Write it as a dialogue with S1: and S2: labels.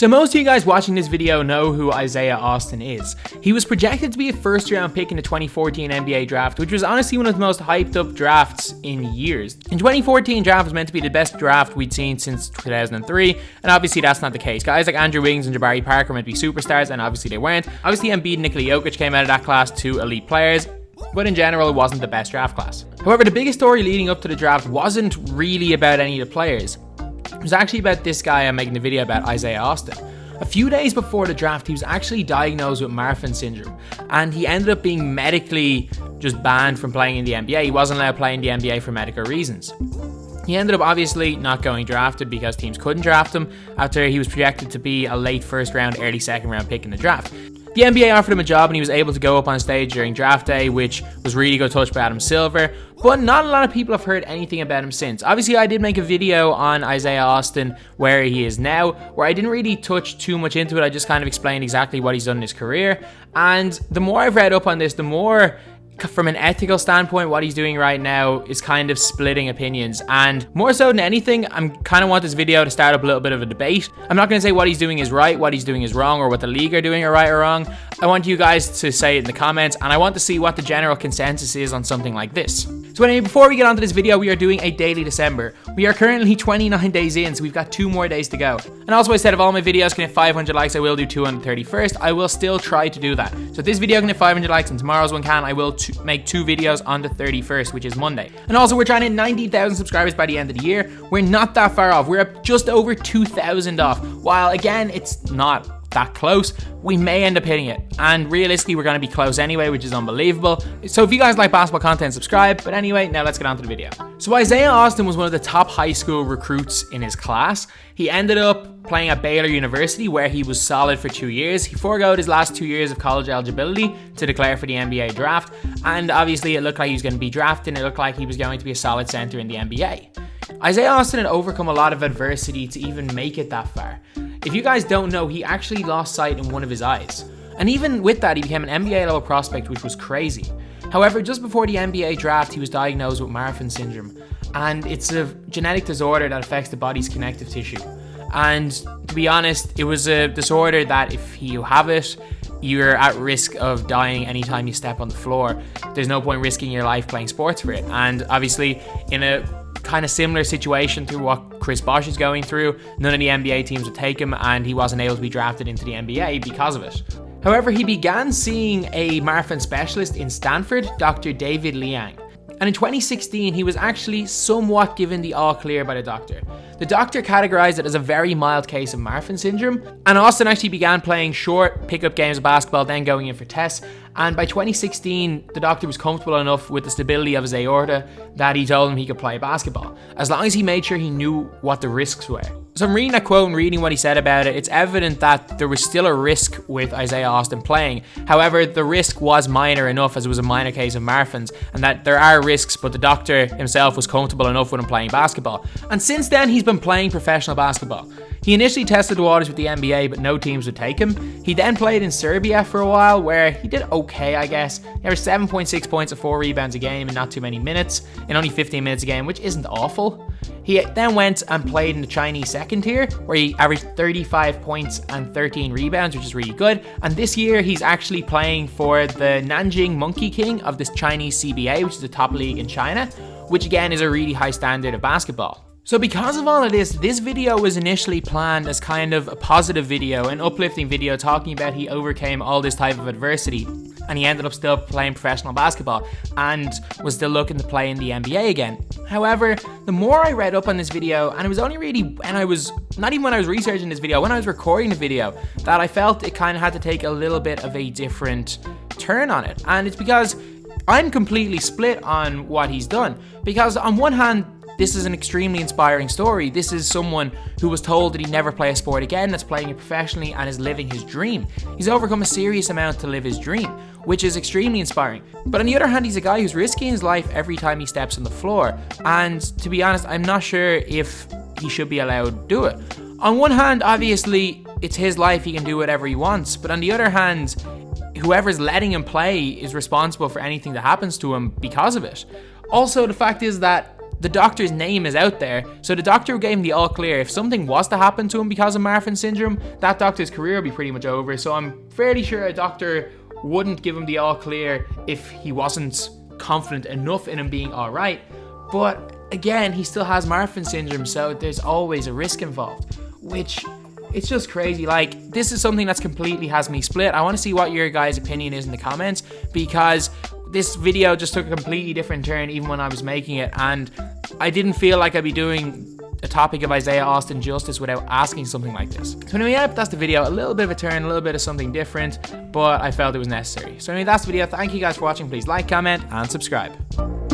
S1: So most of you guys watching this video know who Isiah Austin is. He was projected to be a first round pick in the 2014 NBA draft, which was honestly one of the most hyped up drafts in years. The 2014 draft was meant to be the best draft we'd seen since 2003, and obviously that's not the case. Guys like Andrew Wiggins and Jabari Parker were meant to be superstars, and obviously they weren't. Obviously Embiid and Nikola Jokic came out of that class, two elite players, but in general it wasn't the best draft class. However, the biggest story leading up to the draft wasn't really about any of the players. It was actually about this guy I'm making the video about, Isiah Austin. A few days before the draft, he was actually diagnosed with Marfan syndrome, and he ended up being medically just banned from playing in the NBA. He wasn't allowed to play in the NBA for medical reasons. He ended up obviously not going drafted because teams couldn't draft him after he was projected to be a late first round, early second round pick in the draft. The NBA offered him a job and he was able to go up on stage during draft day, which was really good touch by Adam Silver, but not a lot of people have heard anything about him since. Obviously, I did make a video on Isiah Austin, where he is now, where I didn't really touch too much into it. I just kind of explained exactly what he's done in his career, and the more I've read up on this, the more from an ethical standpoint, what he's doing right now is kind of splitting opinions. And more so than anything, I'm kind of want this video to start up a little bit of a debate. I'm not going to say what he's doing is right, what he's doing is wrong, or what the league are doing are right or wrong. I want you guys to say it in the comments, and I want to see what the general consensus is on something like this. So anyway, before we get onto this video, we are doing a daily December. We are currently 29 days in, so we've got 2 more days to go. And also, I said if all my videos can hit 500 likes, I will do 2 on the 31st. I will still try to do that. So if this video can hit 500 likes and tomorrow's one can, I will make 2 videos on the 31st, which is Monday. And also, we're trying to hit 90,000 subscribers by the end of the year. We're not that far off. We're up just over 2,000 off. While again, it's not that close, we may end up hitting it, and realistically we're going to be close anyway, which is unbelievable. So if you guys like basketball content, subscribe. But anyway, now let's get on to the video. So Isiah Austin was one of the top high school recruits in his class. He ended up playing at Baylor University, where he was solid for 2 years. He forgoed his last 2 years of college eligibility to declare for the NBA draft, and obviously it looked like he was going to be drafted, and it looked like he was going to be a solid center in the NBA. Isiah Austin had overcome a lot of adversity to even make it that far. If you guys don't know, he actually lost sight in one of his eyes. And even with that, he became an NBA level prospect, which was crazy. However, just before the NBA draft, he was diagnosed with Marfan syndrome. And it's a genetic disorder that affects the body's connective tissue. And to be honest, it was a disorder that if you have it, you're at risk of dying anytime you step on the floor. There's no point risking your life playing sports for it. And obviously, in a kind of similar situation to what Chris Bosh is going through, none of the NBA teams would take him, and he wasn't able to be drafted into the NBA because of it. However, he began seeing a Marfan specialist in Stanford, Dr. David Liang. And in 2016, he was actually somewhat given the all clear by the doctor. The doctor categorized it as a very mild case of Marfan syndrome, and Austin actually began playing short pickup games of basketball, then going in for tests. And by 2016, the doctor was comfortable enough with the stability of his aorta that he told him he could play basketball, as long as he made sure he knew what the risks were. So I'm reading that quote and reading what he said about it. It's evident that there was still a risk with Isiah Austin playing. However, the risk was minor enough, as it was a minor case of Marfan's, and that there are risks, but the doctor himself was comfortable enough with him playing basketball. And since then, he's been playing professional basketball. He initially tested the waters with the NBA, but no teams would take him. He then played in Serbia for a while, where he did okay, I guess. He averaged 7.6 points and 4 rebounds a game in not too many minutes, in only 15 minutes a game, which isn't awful. He then went and played in the Chinese second tier, where he averaged 35 points and 13 rebounds, which is really good. And this year, he's actually playing for the Nanjing Monkey King of this Chinese CBA, which is the top league in China, which again is a really high standard of basketball. So because of all of this video was initially planned as kind of a positive video, an uplifting video talking about he overcame all this type of adversity, and he ended up still playing professional basketball and was still looking to play in the NBA again. However, the more I read up on this video, and it was only really when I was, not even when I was researching this video, when I was recording the video, that I felt it kind of had to take a little bit of a different turn on it. And it's because I'm completely split on what he's done. Because on one hand, this is an extremely inspiring story. This is someone who was told that he'd never play a sport again, that's playing it professionally and is living his dream. He's overcome a serious amount to live his dream, which is extremely inspiring. But on the other hand, he's a guy who's risking his life every time he steps on the floor. And to be honest, I'm not sure if he should be allowed to do it. On one hand, obviously, it's his life, he can do whatever he wants. But on the other hand, whoever's letting him play is responsible for anything that happens to him because of it. Also, the fact is that the doctor's name is out there. So the doctor gave him the all clear. If something was to happen to him because of Marfan syndrome, that doctor's career would be pretty much over. So I'm fairly sure a doctor wouldn't give him the all clear if he wasn't confident enough in him being all right. But again, he still has Marfan syndrome, so there's always a risk involved, which it's just crazy. Like, this is something that's completely has me split. I want to see what your guys' opinion is in the comments, because this video just took a completely different turn even when I was making it, and I didn't feel like I'd be doing a topic of Isiah Austin justice without asking something like this. So anyway, that's the video. A little bit of a turn, a little bit of something different, but I felt it was necessary. So anyway, that's the video. Thank you guys for watching. Please like, comment, and subscribe.